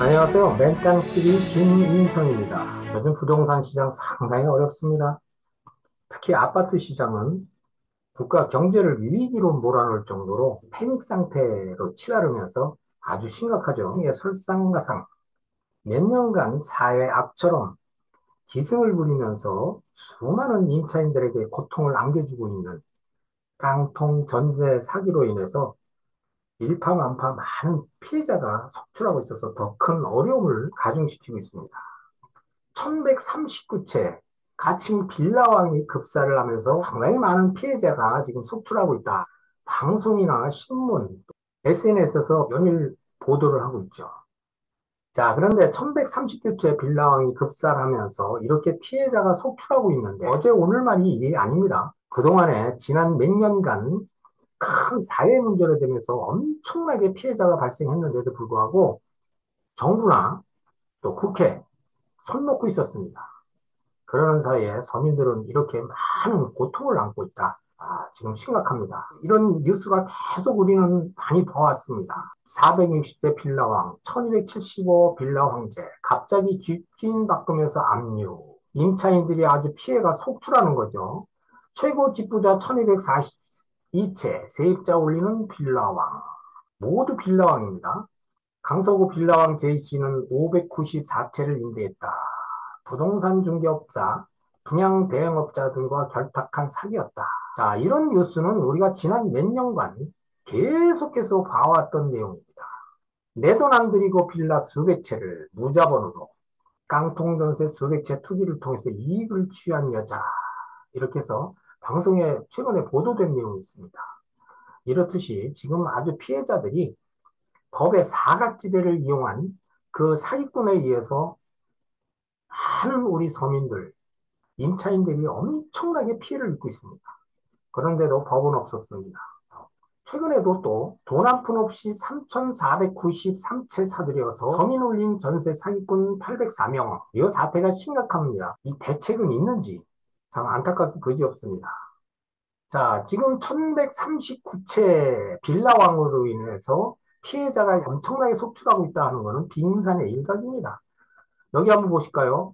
안녕하세요. 맨땅TV 김인성입니다. 요즘 부동산 시장 상당히 어렵습니다. 특히 아파트 시장은 국가 경제를 위기로 몰아넣을 정도로 패닉 상태로 치달으면서 아주 심각하죠. 이게 설상가상 몇 년간 사회 악처럼 기승을 부리면서 수많은 임차인들에게 고통을 안겨주고 있는 깡통 전세 사기로 인해서 일파만파 많은 피해자가 속출하고 있어서 더 큰 어려움을 가중시키고 있습니다. 1139채 가칭 빌라왕이 급사를 하면서 상당히 많은 피해자가 지금 속출하고 있다. 방송이나 신문, SNS에서 연일 보도를 하고 있죠. 자, 그런데 1139채 빌라왕이 급사를 하면서 이렇게 피해자가 속출하고 있는데 어제 오늘만이 일이 아닙니다. 그동안에 지난 몇 년간 큰 사회 문제로 되면서 엄청나게 피해자가 발생했는데도 불구하고 정부나 또 국회 손 놓고 있었습니다. 그러는 사이에 서민들은 이렇게 많은 고통을 안고 있다. 지금 심각합니다. 이런 뉴스가 계속 우리는 많이 봐왔습니다. 460대 빌라왕, 1275 빌라 황제, 갑자기 집주인 바꾸면서 압류. 임차인들이 아주 피해가 속출하는 거죠. 최고 집부자 1242채, 세입자 올리는 빌라왕. 모두 빌라왕입니다. 강서구 빌라왕 J씨는 594채를 임대했다. 부동산 중개업자, 분양 대행업자 등과 결탁한 사기였다. 자, 이런 뉴스는 우리가 지난 몇 년간 계속해서 봐왔던 내용입니다. 내 돈 안 들이고 빌라 수백 채를 무자본으로 깡통 전세 수백 채 투기를 통해서 이익을 취한 여자. 이렇게 해서 방송에 최근에 보도된 내용이 있습니다. 이렇듯이 지금 아주 피해자들이 법의 사각지대를 이용한 그 사기꾼에 의해서 많은 우리 서민들, 임차인들이 엄청나게 피해를 입고 있습니다. 그런데도 법은 없었습니다. 최근에도 또 돈 한 푼 없이 3,493채 사들여서 서민 올린 전세 사기꾼 804명. 이 사태가 심각합니다. 이 대책은 있는지 참 안타깝게 그지없습니다. 자, 지금 1139채 빌라왕으로 인해서 피해자가 엄청나게 속출하고 있다 하는 것은 빙산의 일각입니다. 여기 한번 보실까요?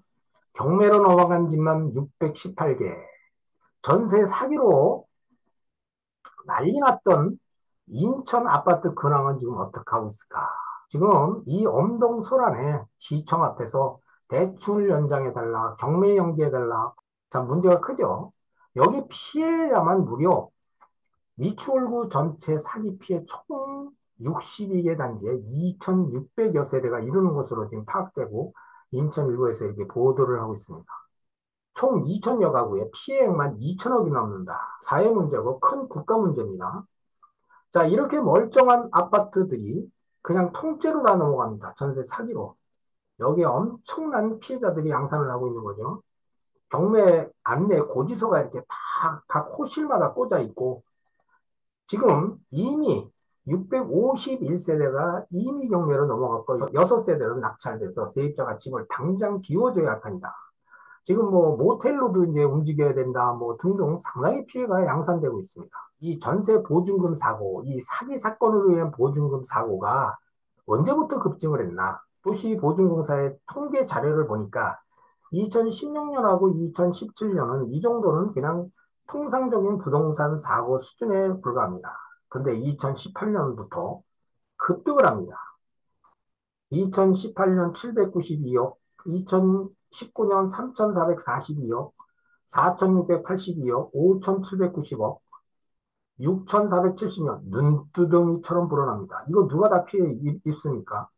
경매로 넘어간 집만 618개. 전세 사기로 난리 났던 인천 아파트 근황은 지금 어떻게 하고 있을까? 지금 이 엄동 소란에 시청 앞에서 대출 연장해달라, 경매 연기해달라. 참 문제가 크죠? 여기 피해자만 무려 미추홀구 전체 사기 피해 총 62개 단지에 2,600여 세대가 이루는 것으로 지금 파악되고 인천일보에서 이렇게 보도를 하고 있습니다. 총 2천여 가구의 피해액만 2천억이 넘는다. 사회 문제고 큰 국가 문제입니다. 자, 이렇게 멀쩡한 아파트들이 그냥 통째로 다 넘어갑니다. 전세 사기로. 여기에 엄청난 피해자들이 양산을 하고 있는 거죠. 경매 안내 고지서가 이렇게 다 각 호실마다 꽂아 있고 지금 이미 651세대가 이미 경매로 넘어갔고 6세대는 낙찰돼서 세입자가 집을 당장 비워줘야 할 판이다. 지금 뭐 모텔로도 이제 움직여야 된다 뭐 등등 상당히 피해가 양산되고 있습니다. 이 전세 보증금 사고, 이 사기 사건으로 인한 보증금 사고가 언제부터 급증을 했나? 도시보증공사의 통계 자료를 보니까 2016년하고 2017년은 이 정도는 그냥 통상적인 부동산 사고 수준에 불과합니다. 근데 2018년부터 급등을 합니다. 2018년 792억, 2019년 3,442억, 4,682억, 5,790억, 6,470년 눈두덩이처럼 불어납니다. 이거 누가 다 피해 입습니까?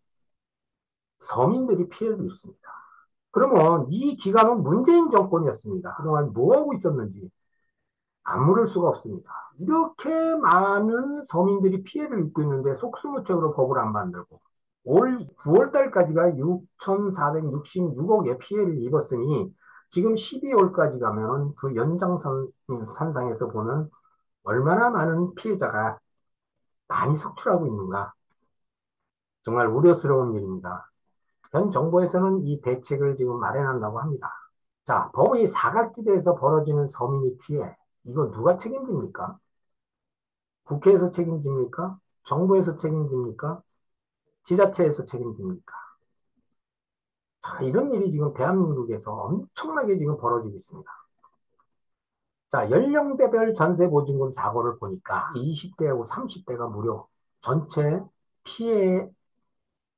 서민들이 피해를 입습니다. 그러면 이 기간은 문재인 정권이었습니다. 그동안 뭐하고 있었는지 안 물을 수가 없습니다. 이렇게 많은 서민들이 피해를 입고 있는데 속수무책으로 법을 안 만들고 올 9월 달까지가 6,466억의 피해를 입었으니 지금 12월까지 가면 그 연장선상에서 보면 얼마나 많은 피해자가 많이 속출하고 있는가 정말 우려스러운 일입니다. 현 정부에서는 이 대책을 지금 마련한다고 합니다. 자, 법의 사각지대에서 벌어지는 서민의 피해 이거 누가 책임집니까? 국회에서 책임집니까? 정부에서 책임집니까? 지자체에서 책임집니까? 자, 이런 일이 지금 대한민국에서 엄청나게 지금 벌어지고 있습니다. 자, 연령대별 전세보증금 사고를 보니까 20대하고 30대가 무려 전체 피해율의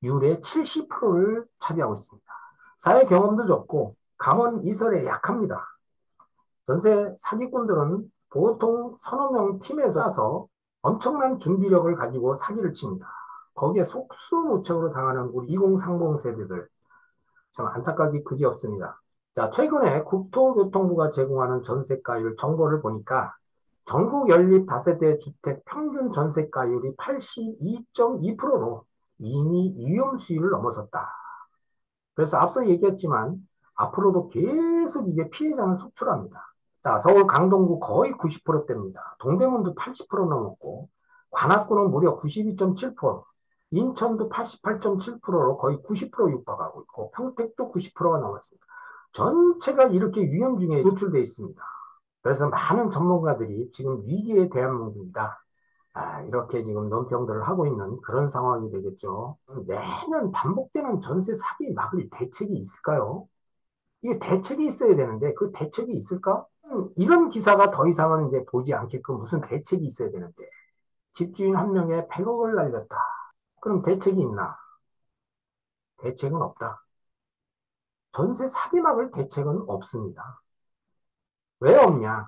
70%를 차지하고 있습니다. 사회 경험도 적고 감원 이설에 약합니다. 전세 사기꾼들은 보통 서너 명 팀에서 짜서 엄청난 준비력을 가지고 사기를 칩니다. 거기에 속수무책으로 당하는 우리 2030 세대들 참 안타깝기 그지없습니다. 자, 최근에 국토교통부가 제공하는 전세가율 정보를 보니까 전국 연립 다세대 주택 평균 전세가율이 82.2%로 이미 위험 수위를 넘어섰다. 그래서 앞서 얘기했지만 앞으로도 계속 이게 피해자는 속출합니다. 자, 서울 강동구 거의 90%대입니다. 동대문도 80% 넘었고, 관악구는 무려 92.7%, 인천도 88.7%로 거의 90% 육박하고 있고, 평택도 90%가 넘었습니다. 전체가 이렇게 위험중에 노출되어 있습니다. 그래서 많은 전문가들이 지금 위기의 대한민국이다. 이렇게 지금 논평들을 하고 있는 그런 상황이 되겠죠. 매년 반복되는 전세 사기 막을 대책이 있을까요? 이게 대책이 있어야 되는데 그 대책이 있을까? 이런 기사가 더 이상은 이제 보지 않게끔 무슨 대책이 있어야 되는데 집주인 한 명에 100억을 날렸다. 그럼 대책이 있나? 대책은 없다. 전세 사기 막을 대책은 없습니다. 왜 없냐?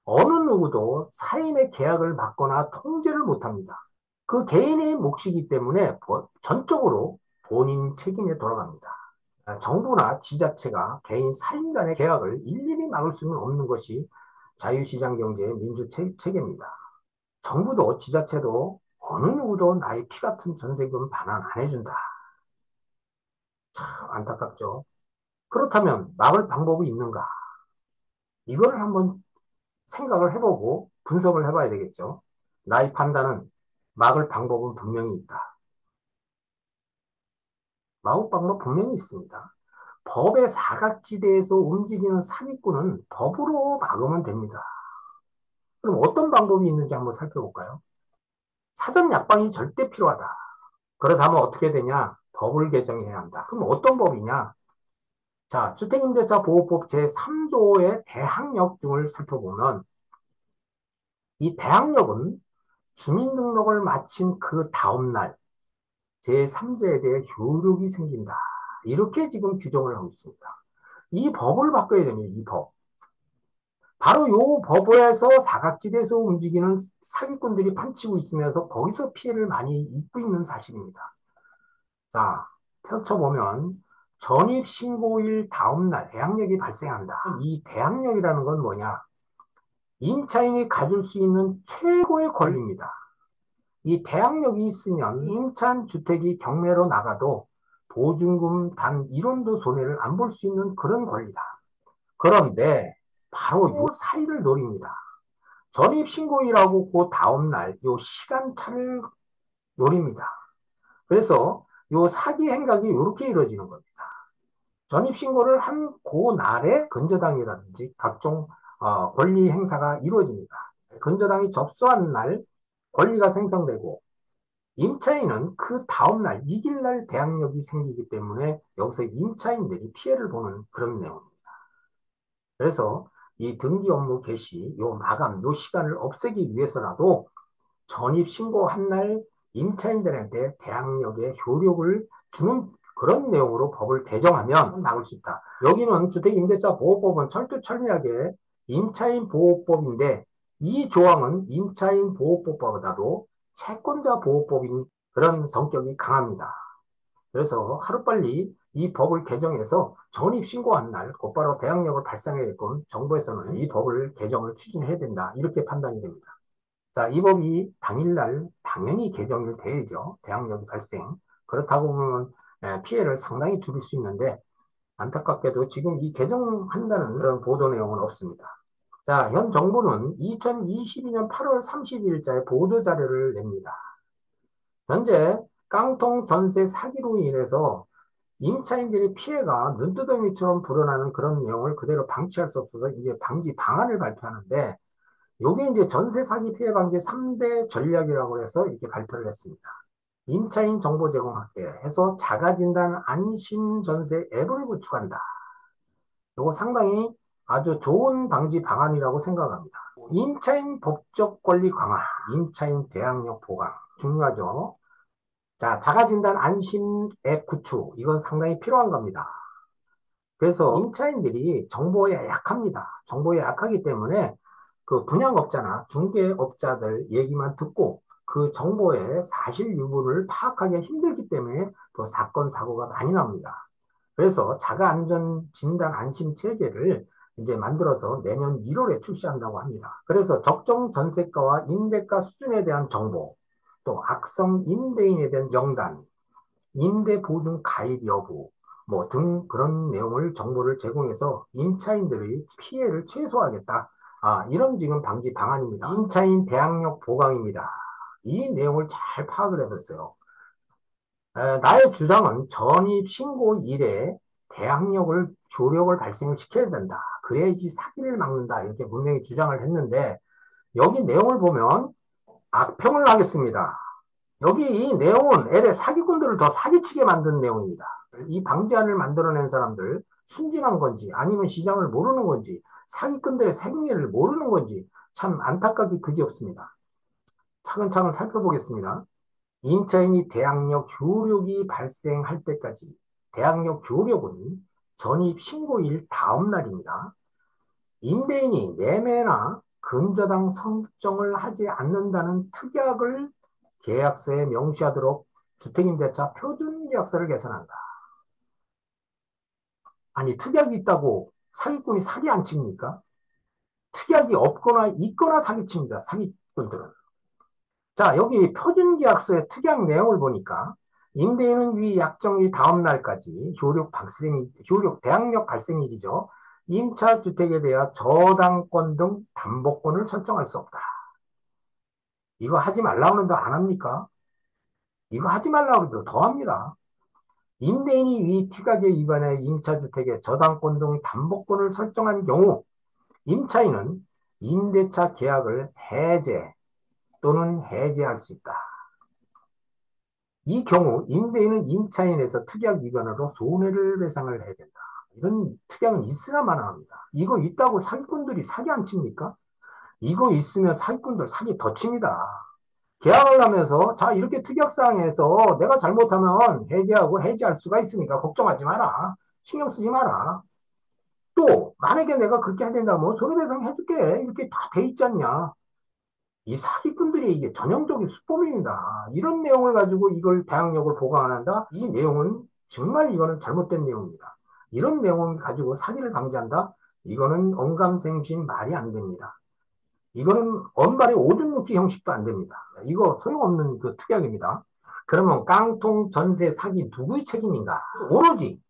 어느 누구도 사인의 계약을 받거나 통제를 못합니다. 그 개인의 몫이기 때문에 전적으로 본인 책임에 돌아갑니다. 정부나 지자체가 개인 사인 간의 계약을 일일이 막을 수는 없는 것이 자유시장 경제의 민주 체계입니다. 정부도 지자체도 어느 누구도 나의 피 같은 전세금 반환 안 해준다. 참 안타깝죠. 그렇다면 막을 방법이 있는가? 이거를 한번 생각을 해보고 분석을 해봐야 되겠죠. 나의 판단은 막을 방법은 분명히 있다. 막을 방법 분명히 있습니다. 법의 사각지대에서 움직이는 사기꾼은 법으로 막으면 됩니다. 그럼 어떤 방법이 있는지 한번 살펴볼까요? 사전 약방이 절대 필요하다. 그렇다면 어떻게 되냐? 법을 개정해야 한다. 그럼 어떤 법이냐? 자, 주택임대차 보호법 제3조의 대항력 등을 살펴보면 이 대항력은 주민등록을 마친 그 다음날 제3자에 대해 효력이 생긴다. 이렇게 지금 규정을 하고 있습니다. 이 법을 바꿔야 됩니다. 이 법. 바로 요 법에서 사각지대에서 움직이는 사기꾼들이 판치고 있으면서 거기서 피해를 많이 입고 있는 사실입니다. 자, 펼쳐보면 전입신고일 다음날 대항력이 발생한다. 이 대항력이라는 건 뭐냐? 임차인이 가질 수 있는 최고의 권리입니다. 이 대항력이 있으면 임차인 주택이 경매로 나가도 보증금 단 1원도 손해를 안 볼 수 있는 그런 권리다. 그런데 바로 요 사이를 노립니다. 전입신고일하고 그 다음날 요 시간차를 노립니다. 그래서 요 사기 행각이 이렇게 이루어지는 겁니다. 전입신고를 한 그 날에 근저당이라든지 각종 권리 행사가 이루어집니다. 근저당이 접수한 날 권리가 생성되고 임차인은 그 다음날 이길 날 대항력이 생기기 때문에 여기서 임차인들이 피해를 보는 그런 내용입니다. 그래서 이 등기 업무 개시, 요 마감, 요 시간을 없애기 위해서라도 전입신고한 날 임차인들한테 대항력의 효력을 주는 그런 내용으로 법을 개정하면 막을 수 있다. 여기는 주택임대차 보호법은 철두철미하게 임차인 보호법인데 이 조항은 임차인 보호법보다도 채권자 보호법인 그런 성격이 강합니다. 그래서 하루빨리 이 법을 개정해서 전입신고한 날 곧바로 대항력을 발생하게끔 정부에서는 이 법을 개정을 추진해야 된다. 이렇게 판단이 됩니다. 자, 이 법이 당일날 당연히 개정이 돼야죠. 대항력이 발생. 그렇다고 보면 피해를 상당히 줄일 수 있는데 안타깝게도 지금 이 개정한다는 그런 보도 내용은 없습니다. 자, 현 정부는 2022년 8월 30일자에 보도 자료를 냅니다. 현재 깡통 전세 사기로 인해서 임차인들의 피해가 눈두덩이처럼 불어나는 그런 내용을 그대로 방치할 수 없어서 이제 방지 방안을 발표하는데 요게 이제 전세 사기 피해 방지 3대 전략이라고 해서 이렇게 발표를 했습니다. 임차인 정보 제공 확대해서 자가진단 안심전세 앱을 구축한다. 이거 상당히 아주 좋은 방지 방안이라고 생각합니다. 임차인 법적 권리 강화, 임차인 대항력 보강 중요하죠. 자, 자가진단 안심 앱 구축, 이건 상당히 필요한 겁니다. 그래서 임차인들이 정보에 약합니다. 정보에 약하기 때문에 그 분양업자나 중개업자들 얘기만 듣고 그 정보의 사실 유무를 파악하기가 힘들기 때문에 또 사건, 사고가 많이 납니다. 그래서 자가안전진단 안심체계를 이제 만들어서 내년 1월에 출시한다고 합니다. 그래서 적정 전세가와 임대가 수준에 대한 정보, 또 악성 임대인에 대한 명단, 임대보증 가입 여부, 뭐 등 그런 내용을 정보를 제공해서 임차인들의 피해를 최소화하겠다. 이런 지금 방지 방안입니다. 임차인 대항력 보강입니다. 이 내용을 잘 파악을 해봤어요. 나의 주장은 전입 신고 이래 대항력을 조력을 발생을 시켜야 된다. 그래야지 사기를 막는다. 이렇게 분명히 주장을 했는데 여기 내용을 보면 악평을 하겠습니다. 여기 이 내용은 LA 사기꾼들을 더 사기치게 만든 내용입니다. 이 방지안을 만들어낸 사람들 순진한 건지 아니면 시장을 모르는 건지 사기꾼들의 생리를 모르는 건지 참 안타깝기 그지없습니다. 차근차근 살펴보겠습니다. 임차인이 대항력 효력이 발생할 때까지 대항력 효력은 전입 신고일 다음 날입니다. 임대인이 매매나 근저당 설정을 하지 않는다는 특약을 계약서에 명시하도록 주택임대차 표준계약서를 개선한다. 아니, 특약이 있다고 사기꾼이 사기 안 칩니까? 특약이 없거나 있거나 사기칩니다. 사기꾼들은. 자, 여기 표준계약서의 특약 내용을 보니까 임대인은 위 약정이 다음 날까지 효력 대항력 발생일이죠. 임차주택에 대한 저당권 등 담보권을 설정할 수 없다. 이거 하지 말라고 하는데 안 합니까? 이거 하지 말라고 해도 더 합니다. 임대인이 위 특약에 위반해 임차주택의 저당권 등 담보권을 설정한 경우 임차인은 임대차 계약을 해제 또는 해지할 수 있다. 이 경우 임대인은 임차인에서 특약 위반으로 손해를 배상을 해야 된다. 이런 특약은 있으나 마나합니다. 이거 있다고 사기꾼들이 사기 안 칩니까? 이거 있으면 사기꾼들 사기 더 칩니다. 계약을 하면서 자 이렇게 특약사항에서 내가 잘못하면 해지하고 해지할 수가 있으니까 걱정하지 마라. 신경 쓰지 마라. 또 만약에 내가 그렇게 안 된다면 손해배상 해줄게. 이렇게 다 돼 있지 않냐. 이 사기꾼들이 이게 전형적인 수법입니다. 이런 내용을 가지고 이걸 대항력을 보강 안 한다? 이 내용은 정말 이거는 잘못된 내용입니다. 이런 내용을 가지고 사기를 방지한다? 이거는 언감생심 말이 안 됩니다. 이거는 언발의 오줌 눕기 형식도 안 됩니다. 이거 소용없는 그 특약입니다. 그러면 깡통 전세 사기 누구의 책임인가? 오로지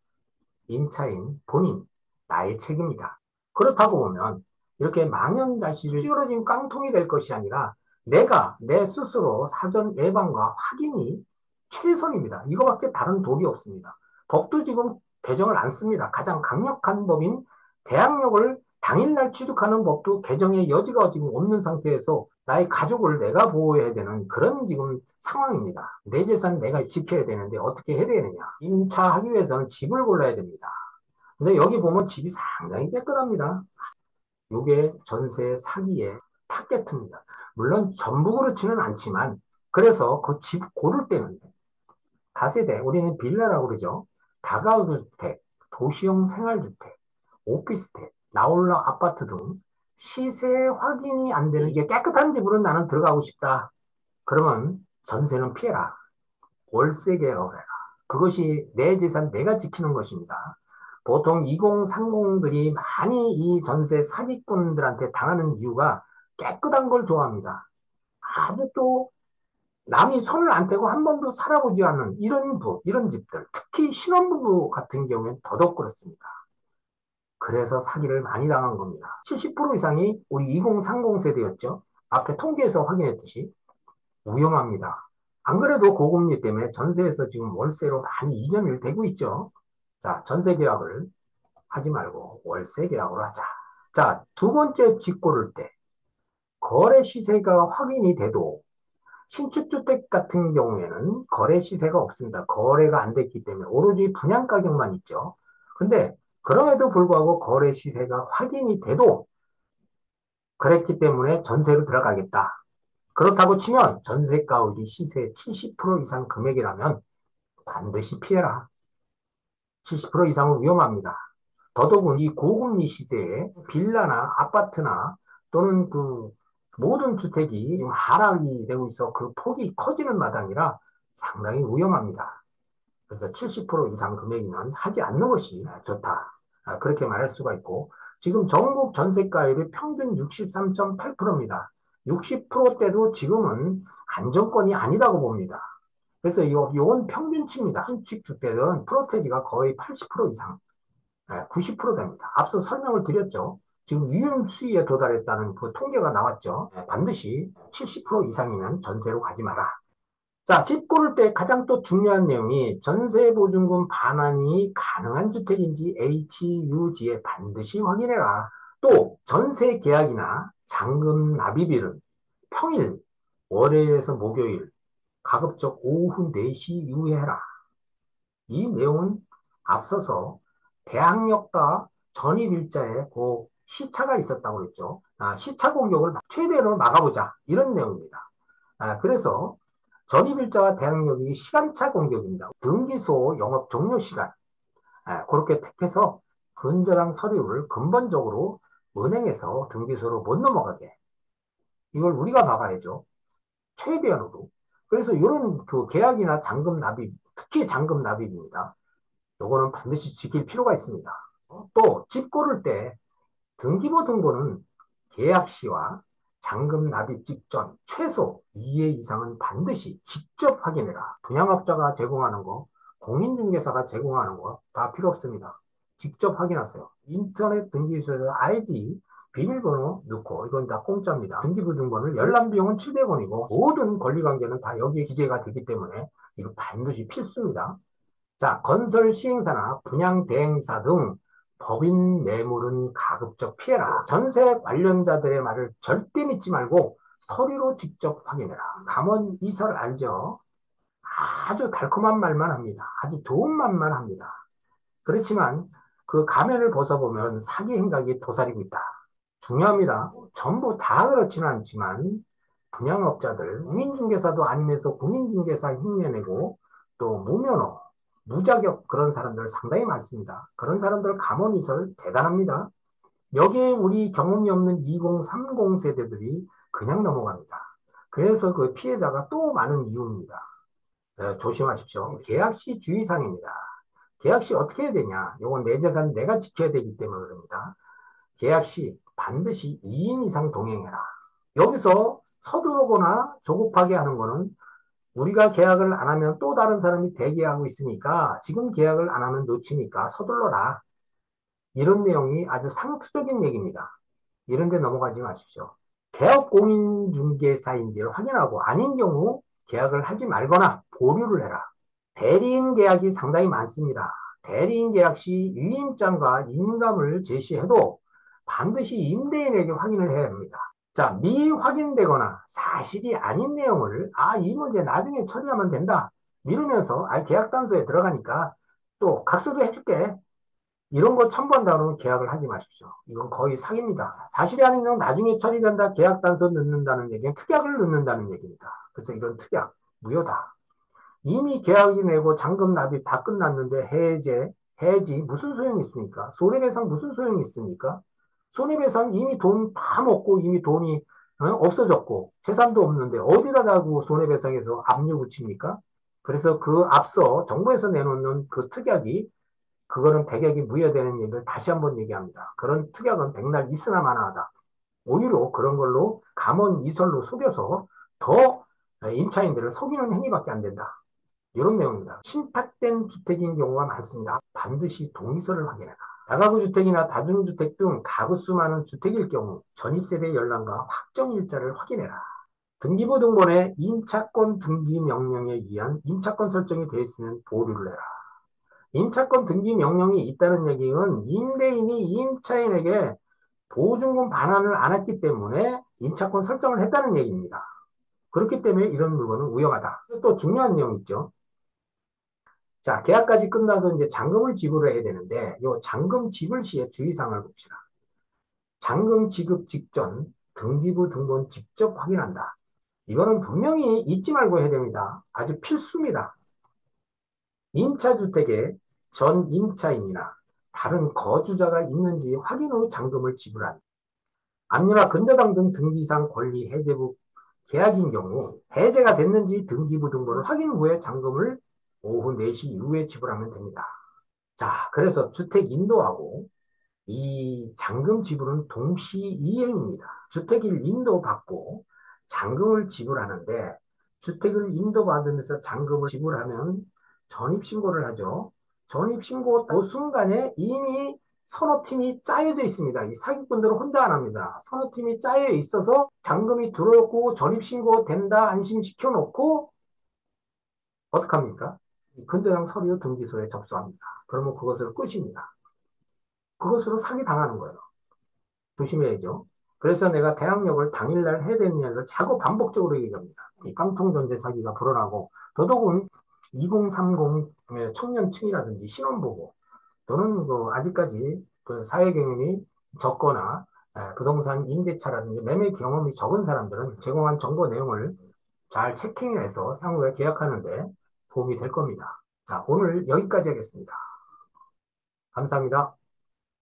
임차인 본인 나의 책임이다. 그렇다고 보면 이렇게 망연자실을 찌그러진 깡통이 될 것이 아니라 내가 내 스스로 사전 예방과 확인이 최선입니다. 이거밖에 다른 dob이 없습니다. 법도 지금 개정을 안 씁니다. 가장 강력한 법인 대항력을 당일날 취득하는 법도 개정의 여지가 지금 없는 상태에서 나의 가족을 내가 보호해야 되는 그런 지금 상황입니다. 내 재산 내가 지켜야 되는데 어떻게 해야 되느냐. 임차하기 위해서는 집을 골라야 됩니다. 근데 여기 보면 집이 상당히 깨끗합니다. 이게 전세 사기의 타겟입니다. 물론 전부 그렇지는 않지만 그래서 그 집 고를 때는 다세대, 우리는 빌라라고 그러죠. 다가구 주택, 도시형 생활주택, 오피스텔, 나홀로 아파트 등 시세 확인이 안 되는 이게 깨끗한 집으로 나는 들어가고 싶다. 그러면 전세는 피해라. 월세 계약을 해라. 그것이 내 재산 내가 지키는 것입니다. 보통 2030들이 많이 이 전세 사기꾼들한테 당하는 이유가 깨끗한 걸 좋아합니다. 아주 또 남이 손을 안 대고 한 번도 살아보지 않은 이런 집들, 특히 신혼부부 같은 경우엔 더더욱 그렇습니다. 그래서 사기를 많이 당한 겁니다. 70% 이상이 우리 2030 세대였죠. 앞에 통계에서 확인했듯이 위험합니다. 안 그래도 고금리 때문에 전세에서 지금 월세로 많이 이전이 되고 있죠. 자, 전세 계약을 하지 말고 월세 계약으로 하자. 자, 두 번째 집 고를 때 거래 시세가 확인이 돼도 신축주택 같은 경우에는 거래 시세가 없습니다. 거래가 안 됐기 때문에 오로지 분양 가격만 있죠. 근데 그럼에도 불구하고 거래 시세가 확인이 돼도 그랬기 때문에 전세로 들어가겠다. 그렇다고 치면 전세가율이 시세의 70% 이상 금액이라면 반드시 피해라. 70% 이상은 위험합니다. 더더군 이 고금리 시대에 빌라나 아파트나 또는 그 모든 주택이 지금 하락이 되고 있어 그 폭이 커지는 마당이라 상당히 위험합니다. 그래서 70% 이상 금액이면 하지 않는 것이 좋다. 그렇게 말할 수가 있고 지금 전국 전세가율이 평균 63.8%입니다. 60%대도 지금은 안정권이 아니라고 봅니다. 그래서 요건 평균치입니다. 신축 주택은 프로테지가 거의 80% 이상, 90% 됩니다. 앞서 설명을 드렸죠. 지금 위험 수위에 도달했다는 그 통계가 나왔죠. 반드시 70% 이상이면 전세로 가지 마라. 자, 집 고를 때 가장 또 중요한 내용이 전세보증금 반환이 가능한 주택인지 HUG에 반드시 확인해라. 또 전세 계약이나 잔금 납입일은 평일, 월요일에서 목요일, 가급적 오후 4시 이후에 해라. 이 내용은 앞서서 대항력과 전입일자에 그 시차가 있었다고 그랬죠. 시차 공격을 최대로 막아보자. 이런 내용입니다. 그래서 전입일자와 대항력이 시간차 공격입니다. 등기소 영업 종료 시간. 그렇게 택해서 근저당 서류를 근본적으로 은행에서 등기소로 못 넘어가게. 이걸 우리가 막아야죠. 최대한으로. 그래서 이런 그 계약이나 잔금 납입, 특히 잔금 납입입니다. 요거는 반드시 지킬 필요가 있습니다. 또 집 고를 때 등기부 등본은 계약 시와 잔금 납입 직전 최소 2회 이상은 반드시 직접 확인해라. 분양업자가 제공하는 거, 공인중개사가 제공하는 거 다 필요 없습니다. 직접 확인하세요. 인터넷 등기소에서 아이디, 비밀번호 넣고 이건 다 공짜입니다. 등기부 등본을 열람 비용은 700원이고 모든 권리관계는 다 여기에 기재가 되기 때문에 이거 반드시 필수입니다. 자, 건설 시행사나 분양 대행사 등 법인 매물은 가급적 피해라. 전세 관련자들의 말을 절대 믿지 말고 서류로 직접 확인해라. 감원 이설 알죠? 아주 달콤한 말만 합니다. 아주 좋은 말만 합니다. 그렇지만 그 가면을 벗어보면 사기 행각이 도사리고 있다. 중요합니다. 전부 다 그렇지는 않지만 분양업자들, 공인중개사도 아니면서 공인중개사 흉내내고 또 무면허, 무자격 그런 사람들 상당히 많습니다. 그런 사람들 감언이설 대단합니다. 여기에 우리 경험이 없는 2030 세대들이 그냥 넘어갑니다. 그래서 그 피해자가 또 많은 이유입니다. 조심하십시오. 계약시 주의사항입니다. 계약시 어떻게 해야 되냐? 요건 내 재산 내가 지켜야 되기 때문에 그럽니다. 계약시 반드시 2인 이상 동행해라. 여기서 서두르거나 조급하게 하는 거는 우리가 계약을 안 하면 또 다른 사람이 대기하고 있으니까 지금 계약을 안 하면 놓치니까 서둘러라. 이런 내용이 아주 상투적인 얘기입니다. 이런 데 넘어가지 마십시오. 계약 공인중개사인지를 확인하고 아닌 경우 계약을 하지 말거나 보류를 해라. 대리인 계약이 상당히 많습니다. 대리인 계약 시 위임장과 인감을 제시해도 반드시 임대인에게 확인을 해야 합니다. 자, 미확인되거나 사실이 아닌 내용을 이 문제 나중에 처리하면 된다. 미루면서 계약 단서에 들어가니까 또 각서도 해줄게. 이런 거 첨부한다 그러면 계약을 하지 마십시오. 이건 거의 사기입니다. 사실이 아닌 건 나중에 처리된다. 계약 단서 넣는다는 얘기는 특약을 넣는다는 얘기입니다. 그래서 이런 특약 무효다. 이미 계약이 내고 잔금 납입 다 끝났는데 해지 무슨 소용이 있습니까? 손해배상 무슨 소용이 있습니까? 손해배상 이미 돈 다 먹고 이미 돈이 없어졌고 재산도 없는데 어디다 대고 손해배상에서 압류 붙입니까? 그래서 그 앞서 정부에서 내놓는 그 특약이 그거는 백약이 무효되는 얘기를 다시 한번 얘기합니다. 그런 특약은 백날 있으나 마나하다. 오히려 그런 걸로 감원 이설로 속여서 더 임차인들을 속이는 행위밖에 안 된다. 이런 내용입니다. 신탁된 주택인 경우가 많습니다. 반드시 동의서를 확인해라. 다가구 주택이나 다중주택 등 가구수 많은 주택일 경우 전입세대 열람과 확정일자를 확인해라. 등기부 등본에 임차권 등기 명령에 의한 임차권 설정이 되어 있으면 보류를 해라. 임차권 등기 명령이 있다는 얘기는 임대인이 임차인에게 보증금 반환을 안 했기 때문에 임차권 설정을 했다는 얘기입니다. 그렇기 때문에 이런 물건은 위험하다. 또 중요한 내용 있죠. 자, 계약까지 끝나서 이제 잔금을 지불해야 되는데, 요 잔금 지불 시에 주의사항을 봅시다. 잔금 지급 직전 등기부 등본 직접 확인한다. 이거는 분명히 잊지 말고 해야 됩니다. 아주 필수입니다. 임차주택에 전 임차인이나 다른 거주자가 있는지 확인 후 잔금을 지불한다. 압류나 근저당 등 등기상 권리 해제부 계약인 경우 해제가 됐는지 등기부 등본을 확인 후에 잔금을 오후 4시 이후에 지불하면 됩니다. 자, 그래서 주택 인도하고 이 잔금 지불은 동시이행입니다. 주택을 인도받고 잔금을 지불하는데 주택을 인도받으면서 잔금을 지불하면 전입신고를 하죠. 전입신고 그 순간에 이미 선호팀이 짜여져 있습니다. 이 사기꾼들은 혼자 안 합니다. 선호팀이 짜여 있어서 잔금이 들어오고 전입신고 된다 안심시켜 놓고 어떡합니까? 근저당 서류 등기소에 접수합니다. 그러면 그것을 끝입니다. 그것으로 사기 당하는 거예요. 조심해야죠. 그래서 내가 대항력을 당일날 해야 되는 이야기를 자꾸 반복적으로 얘기합니다. 이 깡통 전세 사기가 불어나고 더더군 2030 청년층이라든지 신혼부부 또는 그 아직까지 그 사회 경험이 적거나 부동산 임대차라든지 매매 경험이 적은 사람들은 제공한 정보 내용을 잘 체킹해서 향후에 계약하는데 도움이 될 겁니다. 자, 오늘 여기까지 하겠습니다. 감사합니다.